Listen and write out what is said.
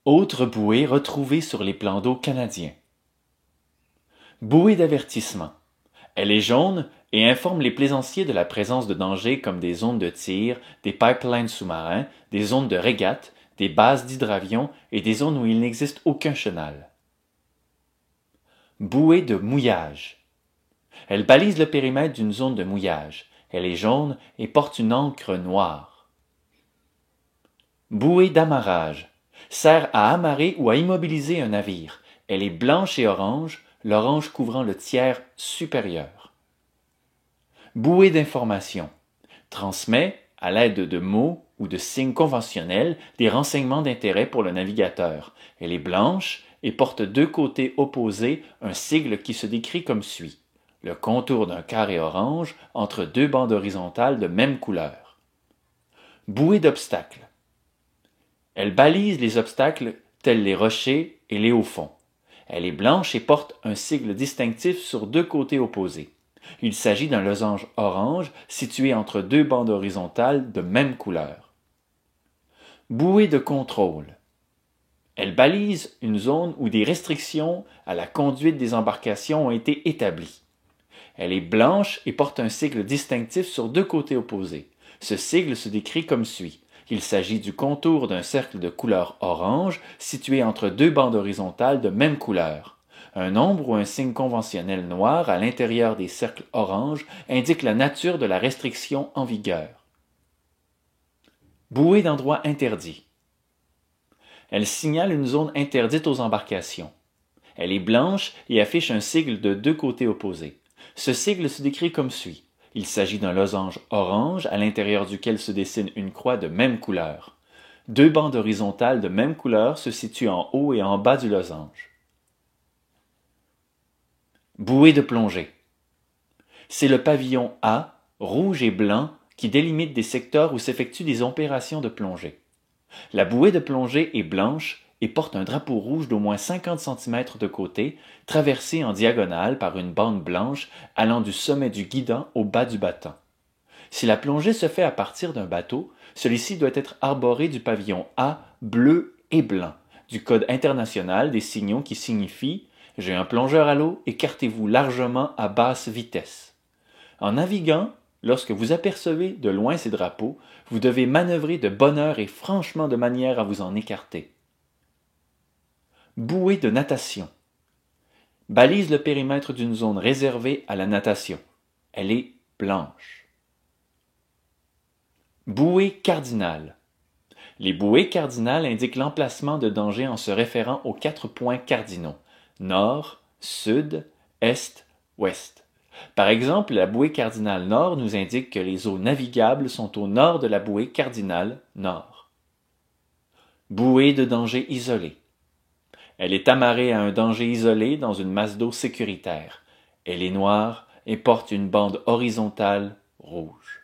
Autre bouée retrouvée sur les plans d'eau canadiens. Bouée d'avertissement. Elle est jaune et informe les plaisanciers de la présence de dangers comme des zones de tir, des pipelines sous-marins, des zones de régate, des bases d'hydravions et des zones où il n'existe aucun chenal. Bouée de mouillage. Elle balise le périmètre d'une zone de mouillage. Elle est jaune et porte une ancre noire. Bouée d'amarrage. Sert à amarrer ou à immobiliser un navire. Elle est blanche et orange, l'orange couvrant le tiers supérieur. Bouée d'information. Transmet, à l'aide de mots ou de signes conventionnels, des renseignements d'intérêt pour le navigateur. Elle est blanche et porte deux côtés opposés un sigle qui se décrit comme suit. Le contour d'un carré orange entre deux bandes horizontales de même couleur. Bouée d'obstacles. Elle balise les obstacles tels les rochers et les hauts fonds. Elle est blanche et porte un sigle distinctif sur deux côtés opposés. Il s'agit d'un losange orange situé entre deux bandes horizontales de même couleur. Bouée de contrôle. Elle balise une zone où des restrictions à la conduite des embarcations ont été établies. Elle est blanche et porte un sigle distinctif sur deux côtés opposés. Ce sigle se décrit comme suit. Il s'agit du contour d'un cercle de couleur orange situé entre deux bandes horizontales de même couleur. Un nombre ou un signe conventionnel noir à l'intérieur des cercles orange indique la nature de la restriction en vigueur. Bouée d'endroit interdit. Elle signale une zone interdite aux embarcations. Elle est blanche et affiche un sigle de deux côtés opposés. Ce sigle se décrit comme suit. Il s'agit d'un losange orange à l'intérieur duquel se dessine une croix de même couleur. Deux bandes horizontales de même couleur se situent en haut et en bas du losange. Bouée de plongée. C'est le pavillon A, rouge et blanc, qui délimite des secteurs où s'effectuent des opérations de plongée. La bouée de plongée est blanche et porte un drapeau rouge d'au moins 50 cm de côté, traversé en diagonale par une bande blanche allant du sommet du guidant au bas du battant. Si la plongée se fait à partir d'un bateau, celui-ci doit être arboré du pavillon A bleu et blanc, du code international des signaux qui signifie « J'ai un plongeur à l'eau, écartez-vous largement à basse vitesse ». En naviguant, lorsque vous apercevez de loin ces drapeaux, vous devez manœuvrer de bonne heure et franchement de manière à vous en écarter. Bouée de natation. Balise le périmètre d'une zone réservée à la natation. Elle est blanche. Bouée cardinale. Les bouées cardinales indiquent l'emplacement de danger en se référant aux 4 points cardinaux: nord, sud, est, ouest. Par exemple, la bouée cardinale nord nous indique que les eaux navigables sont au nord de la bouée cardinale nord. Bouée de danger isolée. Elle est amarrée à un danger isolé dans une masse d'eau sécuritaire. Elle est noire et porte une bande horizontale rouge.